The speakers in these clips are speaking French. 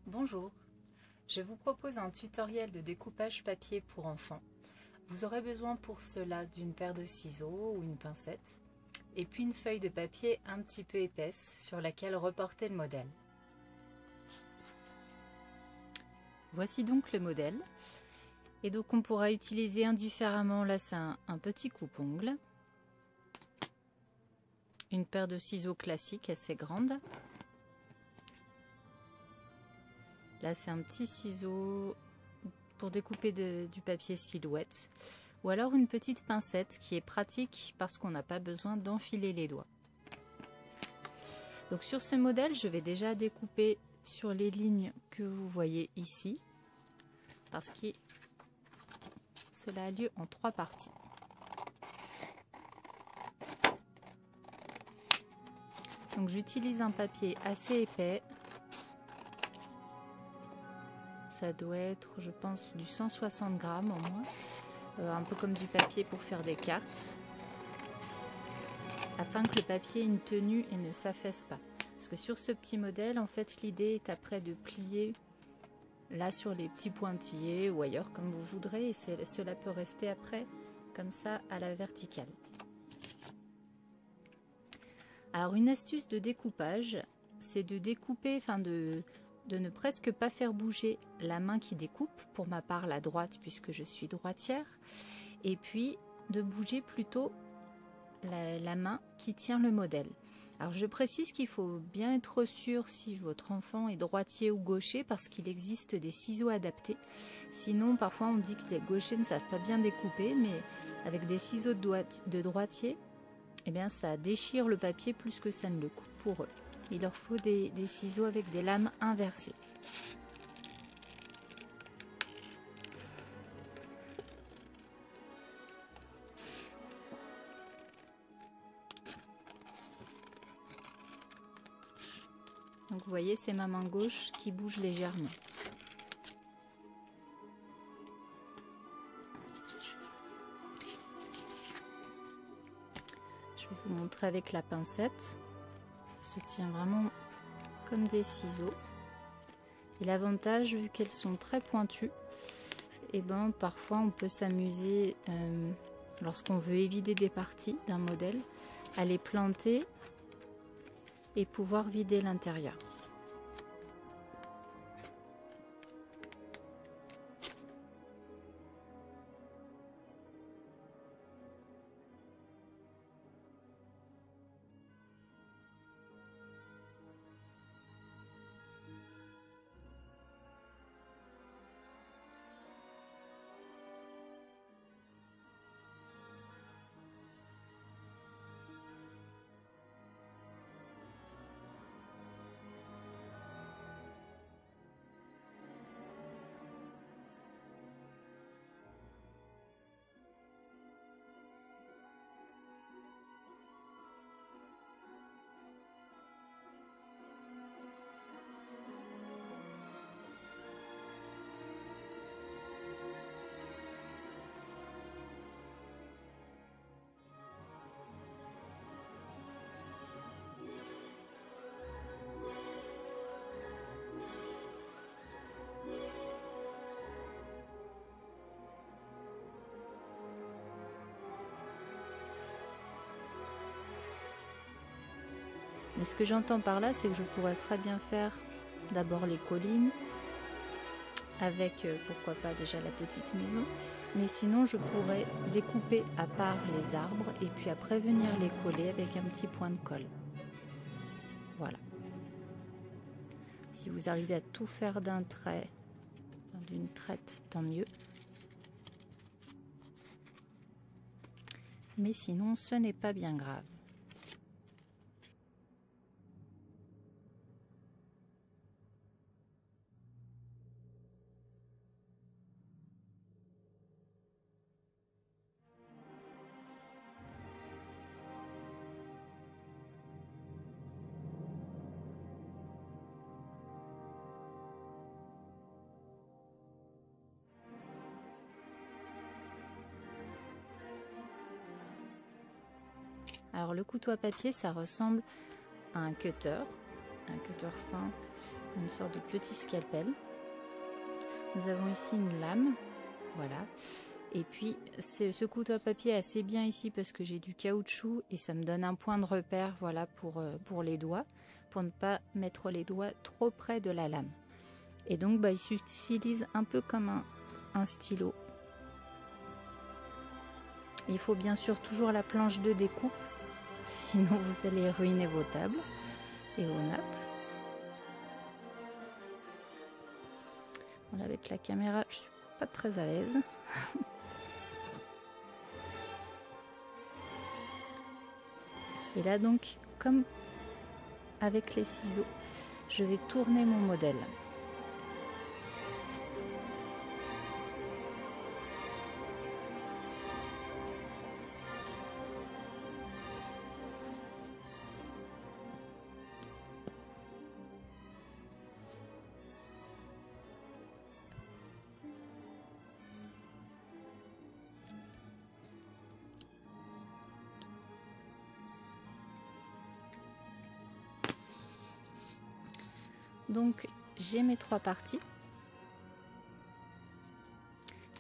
Bonjour, je vous propose un tutoriel de découpage papier pour enfants. Vous aurez besoin pour cela d'une paire de ciseaux ou une pincette et puis une feuille de papier un petit peu épaisse sur laquelle reporter le modèle. Voici donc le modèle et donc on pourra utiliser indifféremment, là c'est un petit coupe-ongle, une paire de ciseaux classiques assez grande. Là, c'est un petit ciseau pour découper du papier silhouette. Ou alors une petite pincette qui est pratique parce qu'on n'a pas besoin d'enfiler les doigts. Donc sur ce modèle, je vais déjà découper sur les lignes que vous voyez ici. Parce que cela a lieu en 3 parties. Donc j'utilise un papier assez épais. Ça doit être, je pense, du 160 grammes au moins, un peu comme du papier pour faire des cartes, afin que le papier ait une tenue et ne s'affaisse pas. Parce que sur ce petit modèle, en fait, l'idée est après de plier là sur les petits pointillés ou ailleurs comme vous voudrez, et cela peut rester après comme ça à la verticale. Alors une astuce de découpage, c'est de découper, de ne presque pas faire bouger la main qui découpe, pour ma part la droite puisque je suis droitière, et puis de bouger plutôt la main qui tient le modèle. Alors je précise qu'il faut bien être sûr si votre enfant est droitier ou gaucher parce qu'il existe des ciseaux adaptés. Sinon parfois on dit que les gauchers ne savent pas bien découper, mais avec des ciseaux de droitier, eh bien ça déchire le papier plus que ça ne le coupe pour eux. Il leur faut des ciseaux avec des lames inversées. Donc vous voyez, c'est ma main gauche qui bouge légèrement. Je vais vous montrer avec la pincette. Ça se tient vraiment comme des ciseaux. Et l'avantage, vu qu'elles sont très pointues, et parfois on peut s'amuser, lorsqu'on veut éviter des parties d'un modèle, à les planter et pouvoir vider l'intérieur. Mais ce que j'entends par là, c'est que je pourrais très bien faire d'abord les collines, avec pourquoi pas déjà la petite maison, mais sinon je pourrais découper à part les arbres et puis après venir les coller avec un petit point de colle. Voilà. Si vous arrivez à tout faire d'un trait, d'une traite, tant mieux. Mais sinon, ce n'est pas bien grave. Alors le couteau à papier, ça ressemble à un cutter fin une sorte de petit scalpel. Nous avons ici une lame, voilà. Et puis ce couteau à papier est assez bien ici parce que j'ai du caoutchouc et ça me donne un point de repère, voilà, pour les doigts, pour ne pas mettre les doigts trop près de la lame. Et donc il s'utilise un peu comme un stylo. Il faut bien sûr toujours la planche de découpe, sinon vous allez ruiner vos tables et vos nappes. Voilà, avec la caméra, je suis pas très à l'aise. Et là donc, comme avec les ciseaux, je vais tourner mon modèle. Donc j'ai mes 3 parties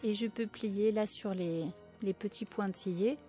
et je peux plier là sur les petits pointillés